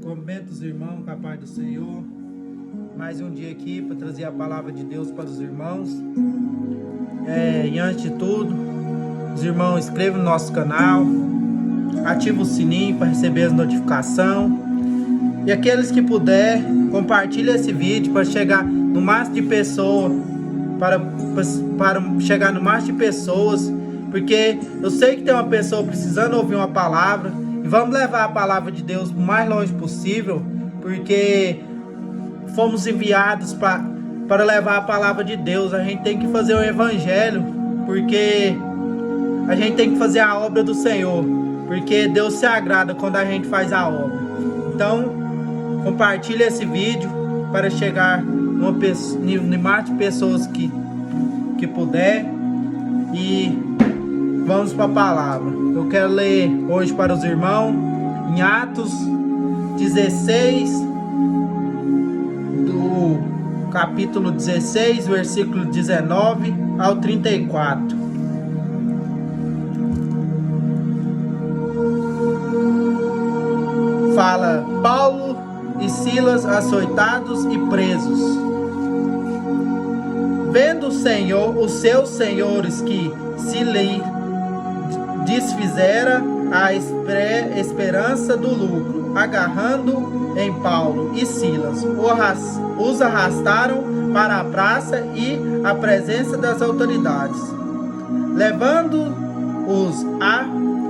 Cumprimento os irmãos com a paz do Senhor. Mais um dia aqui para trazer a palavra de Deus para os irmãos. E antes de tudo, os irmãos inscrevam no nosso canal, ativem o sininho para receber as notificações. E aqueles que puder, compartilhem esse vídeo para chegar no máximo de pessoas, para chegar no máximo de pessoas, porque eu sei que tem uma pessoa precisando ouvir uma palavra. E vamos levar a palavra de Deus o mais longe possível, porque fomos enviados para levar a palavra de Deus. A gente tem que fazer o evangelho, porque a gente tem que fazer a obra do Senhor, porque Deus se agrada quando a gente faz a obra. Então, compartilhe esse vídeo para chegar no máximo de pessoas que puder. E vamos para a palavra. Eu quero ler hoje para os irmãos em Atos 16, do capítulo 16, versículo 19 ao 34. Fala: Paulo e Silas açoitados e presos. Vendo o Senhor, os seus senhores, que se lhe desfizera a esperança do lucro, agarrando em Paulo e Silas, os arrastaram para a praça e a presença das autoridades. Levando-os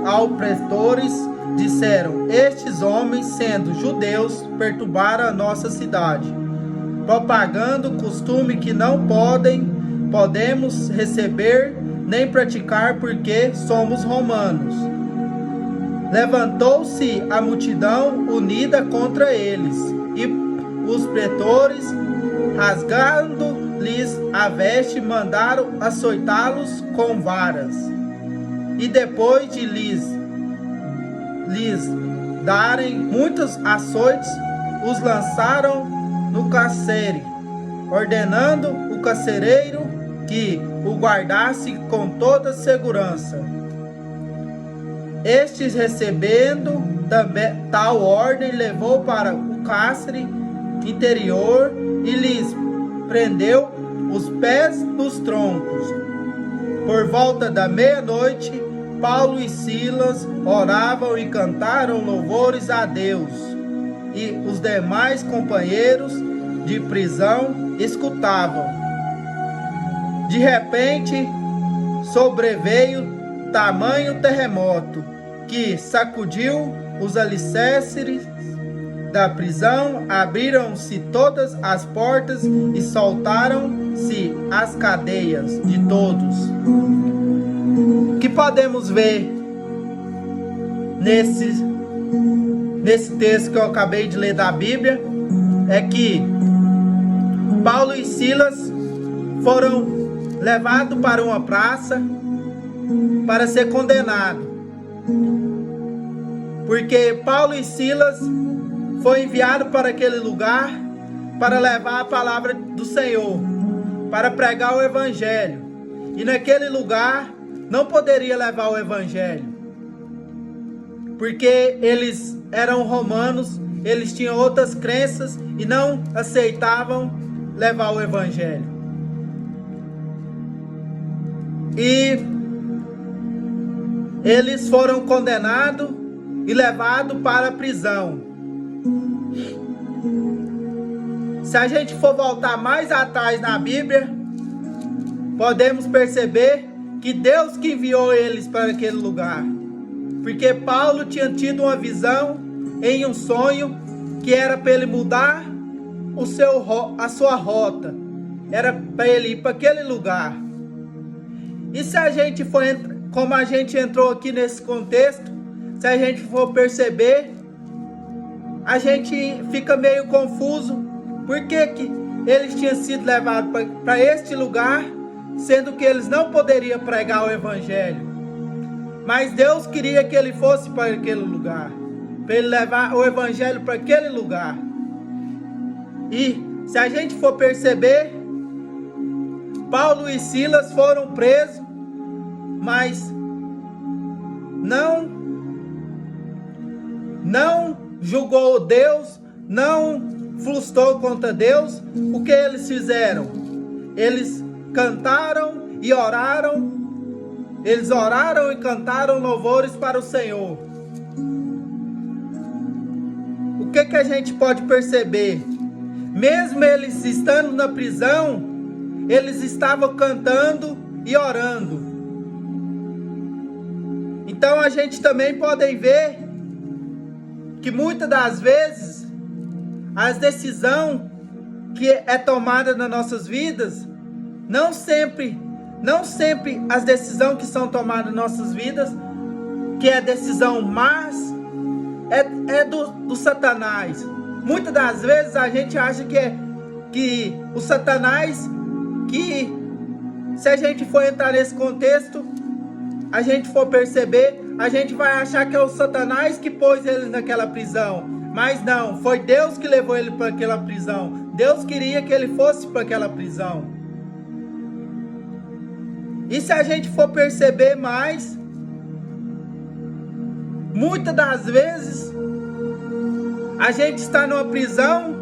ao pretores, disseram: estes homens, sendo judeus, perturbaram a nossa cidade, propagando costume que não podemos receber nem praticar, porque somos romanos. Levantou-se a multidão unida contra eles, e os pretores, rasgando-lhes a veste, mandaram açoitá-los com varas. E depois de lhes darem muitos açoites, os lançaram no carcere, ordenando o carcereiro que o guardasse com toda segurança. Estes, recebendo também tal ordem, levou para o cárcere interior e lhes prendeu os pés nos troncos. Por volta da meia-noite, Paulo e Silas oravam e cantaram louvores a Deus, e os demais companheiros de prisão escutavam. De repente, sobreveio tamanho terremoto que sacudiu os alicerces da prisão, abriram-se todas as portas e soltaram-se as cadeias de todos. O que podemos ver nesse texto que eu acabei de ler da Bíblia é que Paulo e Silas foram levados para uma praça para ser condenado, porque Paulo e Silas foi enviado para aquele lugar para levar a palavra do Senhor, para pregar o evangelho, e naquele lugar não poderia levar o evangelho, porque eles eram romanos, eles tinham outras crenças e não aceitavam levar o evangelho. E eles foram condenados e levados para a prisão. Se a gente for voltar mais atrás na Bíblia, podemos perceber que Deus que enviou eles para aquele lugar. Porque Paulo tinha tido uma visão em um sonho que era para ele mudar a sua rota. Era para ele ir para aquele lugar. E se a gente for, como a gente entrou aqui nesse contexto, se a gente for perceber, a gente fica meio confuso. Por que eles tinham sido levados para este lugar, sendo que eles não poderiam pregar o evangelho? Mas Deus queria que ele fosse para aquele lugar, para ele levar o evangelho para aquele lugar. E se a gente for perceber, Paulo e Silas foram presos, mas não julgou Deus, não frustrou contra Deus. O que eles fizeram? Eles cantaram e oraram. Eles oraram e cantaram louvores para o Senhor. O que a gente pode perceber? Mesmo eles estando na prisão, eles estavam cantando e orando. Então a gente também pode ver que muitas das vezes as decisões que é tomada nas nossas vidas, não sempre as decisões que são tomadas nas nossas vidas, que é decisão más, é do Satanás. Muitas das vezes a gente acha que o Satanás, que se a gente for entrar nesse contexto, a gente for perceber, a gente vai achar que é o Satanás que pôs ele naquela prisão. Mas não, foi Deus que levou ele para aquela prisão. Deus queria que ele fosse para aquela prisão. E se a gente for perceber mais, muitas das vezes a gente está numa prisão,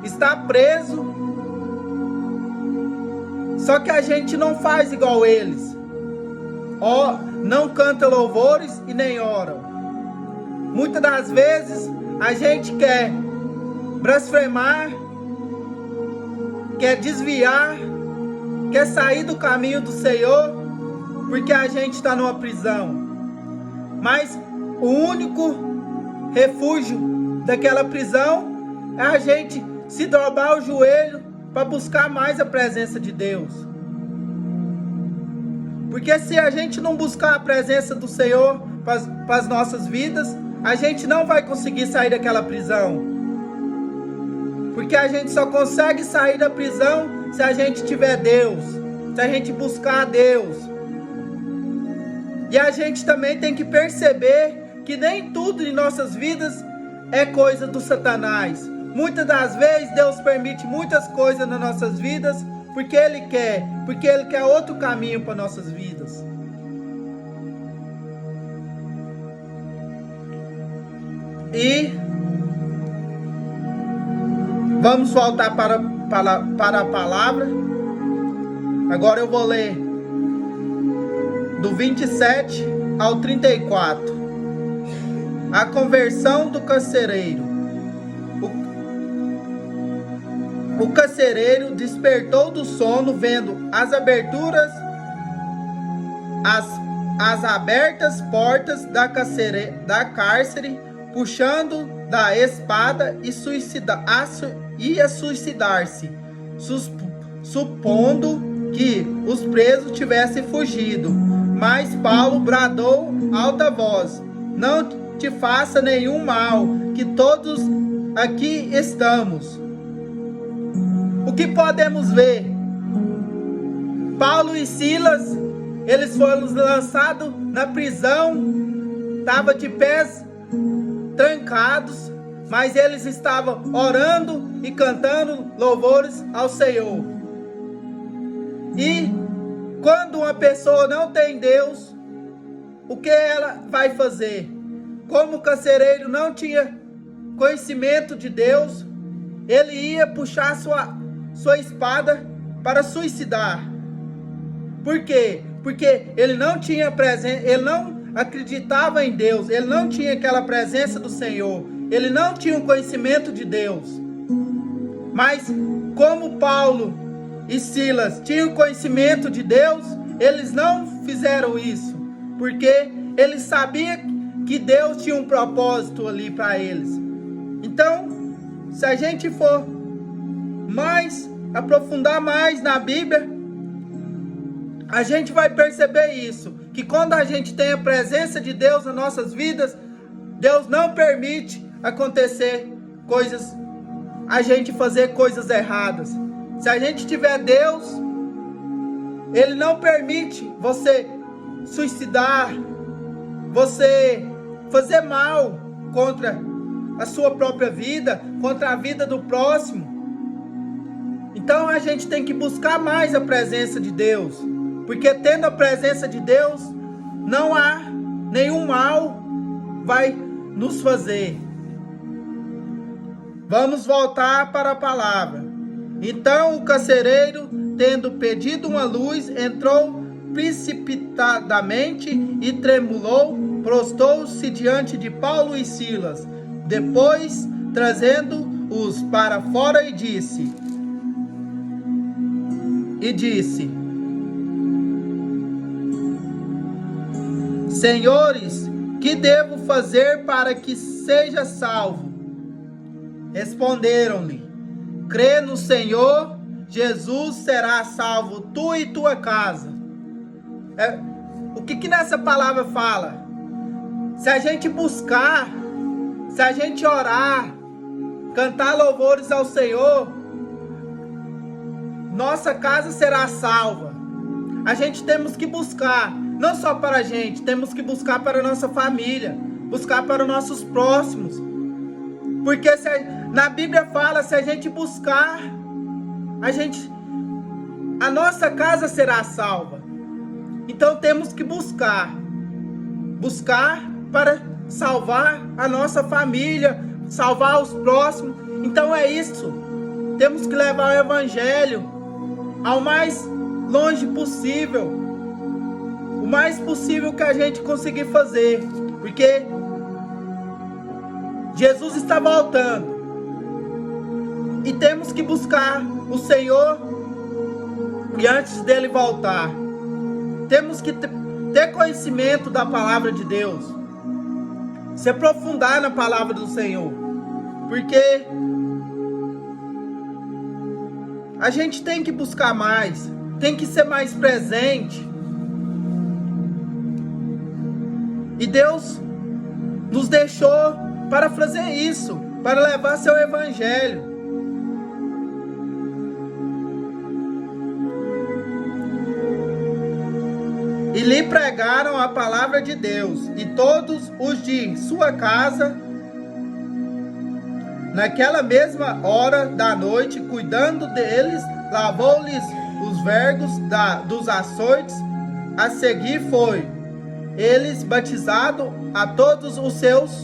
está preso, só que a gente não faz igual eles. Não canta louvores e nem ora. Muitas das vezes a gente quer blasfemar, quer desviar, quer sair do caminho do Senhor, porque a gente está numa prisão. Mas o único refúgio daquela prisão é a gente se dobrar o joelho para buscar mais a presença de Deus. Porque se a gente não buscar a presença do Senhor para as nossas vidas, a gente não vai conseguir sair daquela prisão. Porque a gente só consegue sair da prisão se a gente tiver Deus, se a gente buscar a Deus. E a gente também tem que perceber que nem tudo em nossas vidas é coisa do Satanás. Muitas das vezes Deus permite muitas coisas nas nossas vidas porque Ele quer outro caminho para nossas vidas. E vamos voltar para a palavra. Agora eu vou ler do 27 ao 34. A conversão do carcereiro. O carcereiro despertou do sono, vendo as aberturas, as abertas portas da cárcere, puxando da espada ia suicidar-se, supondo que os presos tivessem fugido. Mas Paulo bradou alta voz: não te faça nenhum mal, que todos aqui estamos. O que podemos ver? Paulo e Silas, eles foram lançados na prisão, estavam de pés trancados, mas eles estavam orando e cantando louvores ao Senhor. E quando uma pessoa não tem Deus, o que ela vai fazer? Como o carcereiro não tinha conhecimento de Deus, ele ia puxar sua espada para suicidar. Por quê? Porque ele não tinha presença, ele não acreditava em Deus, ele não tinha aquela presença do Senhor, ele não tinha um conhecimento de Deus. Mas como Paulo e Silas tinham conhecimento de Deus, eles não fizeram isso, porque eles sabiam que Deus tinha um propósito ali para eles. Então, se a gente for aprofundar mais na Bíblia, a gente vai perceber isso, que quando a gente tem a presença de Deus nas nossas vidas, Deus não permite acontecer coisas, a gente fazer coisas erradas. Se a gente tiver Deus, Ele não permite você suicidar, você fazer mal contra a sua própria vida, contra a vida do próximo. Então a gente tem que buscar mais a presença de Deus, porque tendo a presença de Deus, não há nenhum mal vai nos fazer. Vamos voltar para a palavra. Então o carcereiro, tendo pedido uma luz, entrou precipitadamente e tremulou, prostou-se diante de Paulo e Silas. Depois, trazendo-os para fora, e disse: Senhores, que devo fazer para que seja salvo? Responderam-lhe: crê no Senhor Jesus, será salvo tu e tua casa. O que nessa palavra fala? Se a gente buscar, se a gente orar, cantar louvores ao Senhor, nossa casa será salva. A gente temos que buscar, não só para a gente, temos que buscar para a nossa família, buscar para os nossos próximos. Porque na Bíblia fala, se a gente buscar, a nossa casa será salva. Então temos que buscar para salvar a nossa família, salvar os próximos. Então é isso. Temos que levar o evangelho ao mais longe possível, o mais possível que a gente conseguir fazer, porque Jesus está voltando e temos que buscar o Senhor. E antes dele voltar, temos que ter conhecimento da palavra de Deus, se aprofundar na palavra do Senhor, porque a gente tem que buscar mais, tem que ser mais presente. E Deus nos deixou para fazer isso, para levar seu evangelho. E lhe pregaram a palavra de Deus, e todos os de sua casa, naquela mesma hora da noite, cuidando deles, lavou-lhes os vergos dos açoites. A seguir foi eles batizado a todos os seus.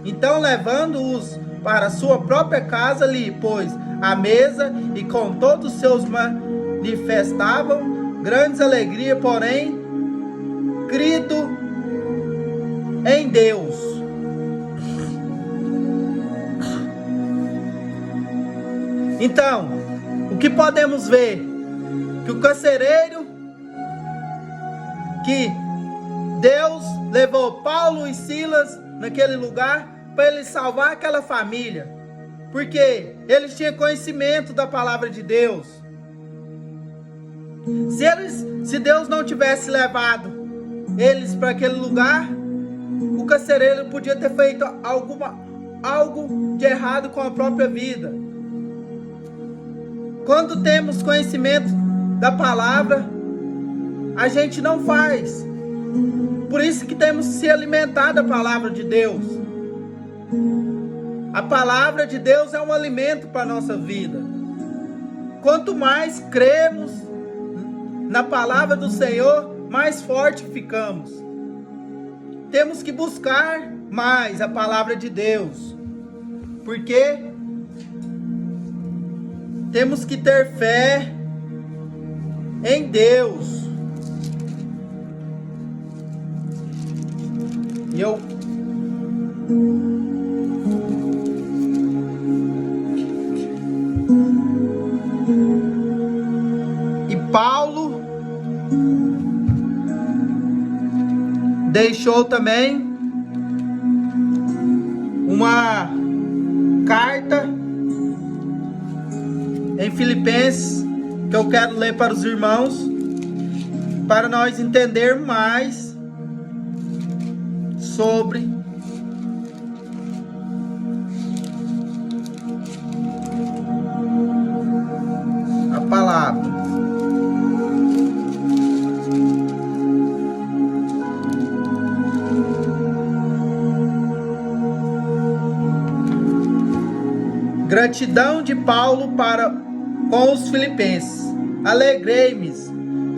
Então, levando-os para sua própria casa, lhe pôs à mesa, e com todos os seus manifestavam grandes alegria, porém, crido em Deus. Então, o que podemos ver? Que o carcereiro, que Deus levou Paulo e Silas naquele lugar para ele salvar aquela família, porque eles tinham conhecimento da palavra de Deus. Se Deus não tivesse levado eles para aquele lugar, o carcereiro podia ter feito algo de errado com a própria vida. Quando temos conhecimento da palavra, a gente não faz. Por isso que temos que se alimentar da palavra de Deus. A palavra de Deus é um alimento para a nossa vida. Quanto mais cremos na palavra do Senhor, mais forte ficamos. Temos que buscar mais a palavra de Deus, porque temos que ter fé em Deus. E Paulo deixou também uma carta em Filipenses, que eu quero ler para os irmãos, para nós entendermos mais sobre a palavra. Gratidão de Paulo com os filipenses. Alegrei-me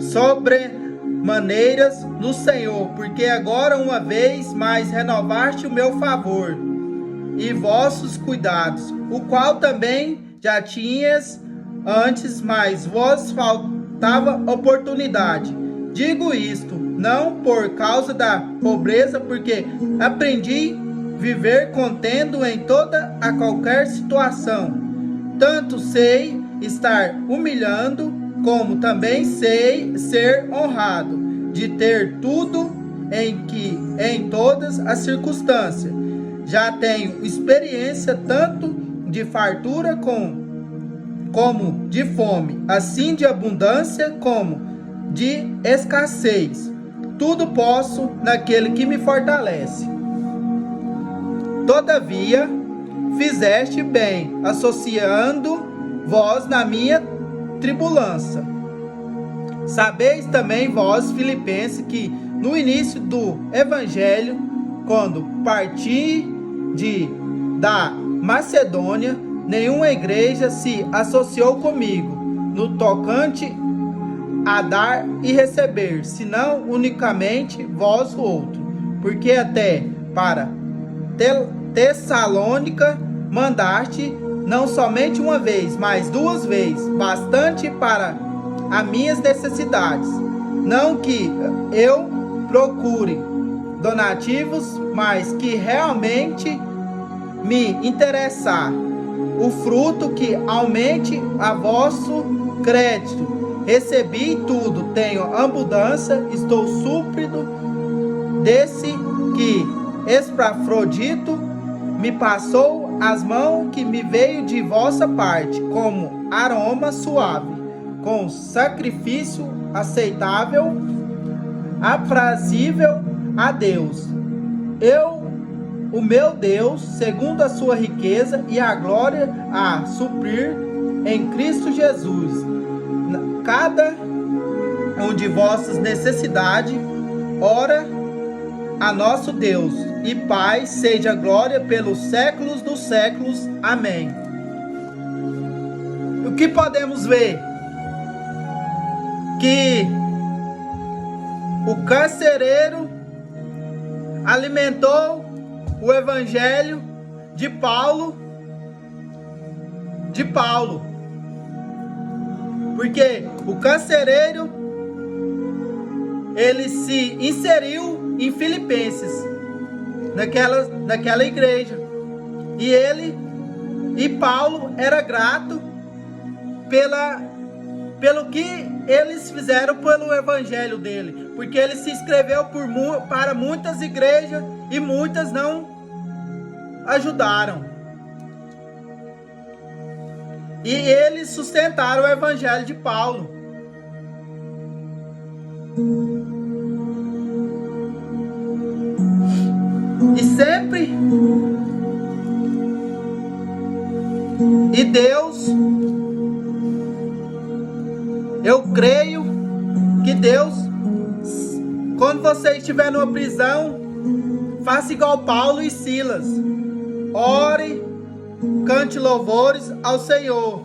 sobremaneiras no Senhor, porque agora uma vez mais renovaste o meu favor. e vossos cuidados, o qual também já tinhas antes, mas vos faltava oportunidade. Digo isto não por causa da pobreza, porque aprendi viver contendo em toda a qualquer situação. Tanto sei estar humilhando, como também sei ser honrado, de ter tudo em todas as circunstâncias. Já tenho experiência tanto de fartura como de fome, assim de abundância como de escassez. Tudo posso naquele que me fortalece. Todavia, fizeste bem, associando vós na minha tribulância. Sabeis também vós, filipenses, que no início do evangelho, quando parti da Macedônia, nenhuma igreja se associou comigo no tocante a dar e receber, senão unicamente vós o outro, porque até para Tessalônica mandaste não somente uma vez, mas 2 vezes, bastante para as minhas necessidades. Não que eu procure donativos, mas que realmente me interessar o fruto que aumente a vosso crédito. Recebi tudo, tenho abundância, estou súplido desse que Epafrodito me passou as mãos, que me veio de vossa parte, como aroma suave, com sacrifício aceitável, aprazível a Deus. O meu Deus, segundo a sua riqueza e a glória, a suprir em Cristo Jesus cada um de vossas necessidades. Ora a nosso Deus e Pai seja glória pelos séculos dos séculos. Amém. O que podemos ver? Que o carcereiro alimentou o evangelho de Paulo, porque o carcereiro ele se inseriu em Filipenses, naquela igreja, e Paulo era grato pelo que eles fizeram pelo evangelho dele, porque ele se inscreveu para muitas igrejas e muitas não ajudaram. E eles sustentaram o evangelho de Paulo. E sempre. E Deus, eu creio que Deus, quando você estiver numa prisão, faça igual Paulo e Silas. Ore, cante louvores ao Senhor.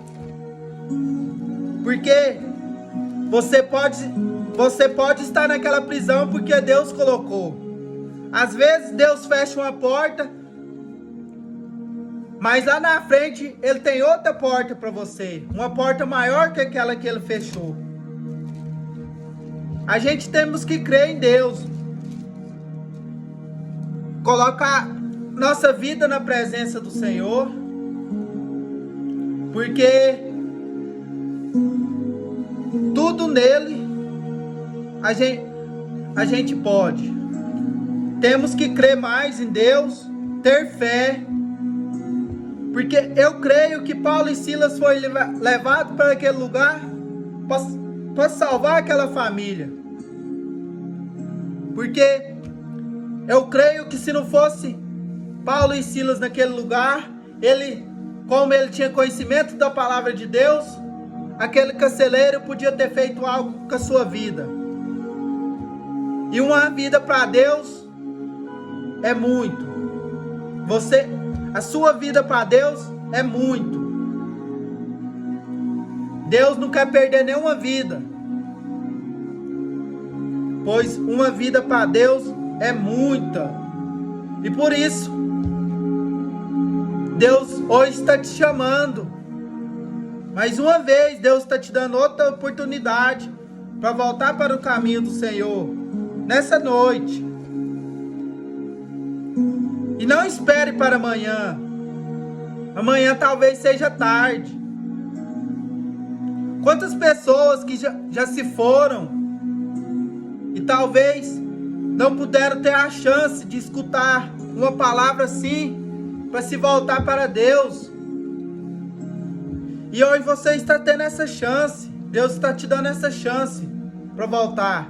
Porque você pode estar naquela prisão porque Deus colocou. Às vezes Deus fecha uma porta, mas lá na frente Ele tem outra porta para você. Uma porta maior que aquela que Ele fechou. A gente temos que crer em Deus. Colocar nossa vida na presença do Senhor. Porque tudo nele a gente pode. Temos que crer mais em Deus, ter fé. Porque eu creio que Paulo e Silas foram levados para aquele lugar para salvar aquela família. Porque eu creio que se não fosse Paulo e Silas naquele lugar, como ele tinha conhecimento da palavra de Deus, aquele carcereiro podia ter feito algo com a sua vida. E uma vida para Deus é muito. A sua vida para Deus é muito. Deus não quer perder nenhuma vida, pois uma vida para Deus é muita. E por isso Deus hoje está te chamando. Mais uma vez, Deus está te dando outra oportunidade para voltar para o caminho do Senhor nessa noite. E não espere para amanhã. Amanhã talvez seja tarde. Quantas pessoas que já se foram e talvez não puderam ter a chance de escutar uma palavra assim para se voltar para Deus. E hoje você está tendo essa chance. Deus está te dando essa chance para voltar.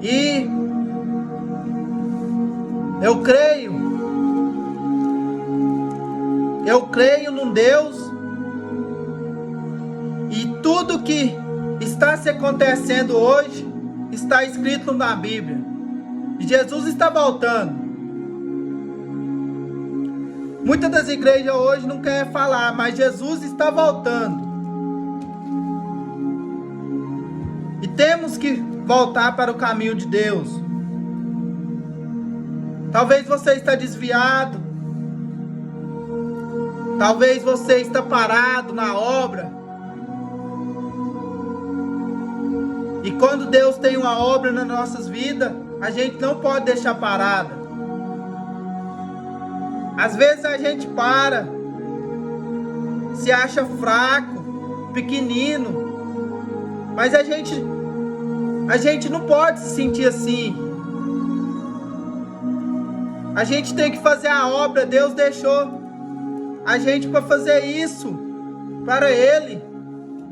E eu creio num Deus, e tudo que está se acontecendo hoje está escrito na Bíblia. E Jesus está voltando. Muitas das igrejas hoje não querem falar, mas Jesus está voltando. E temos que voltar para o caminho de Deus. Talvez você está desviado. Talvez você está parado na obra. E quando Deus tem uma obra nas nossas vidas, a gente não pode deixar parada. Às vezes a gente para, se acha fraco, pequenino, mas a gente não pode se sentir assim. A gente tem que fazer a obra. Deus deixou a gente para fazer isso para Ele,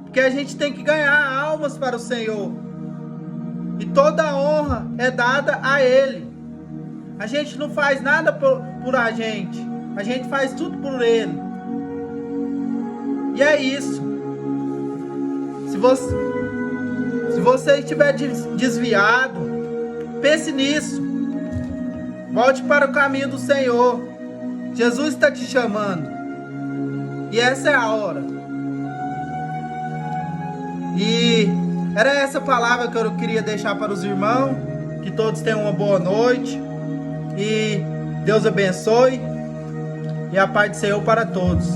porque a gente tem que ganhar almas para o Senhor, e toda a honra é dada a Ele. A gente não faz nada por a gente faz tudo por Ele. E é isso. Se você estiver desviado, pense nisso. Volte para o caminho do Senhor. Jesus está te chamando. E essa é a hora. E era essa palavra que eu queria deixar para os irmãos. Que todos tenham uma boa noite. E Deus abençoe. E a paz do Senhor para todos.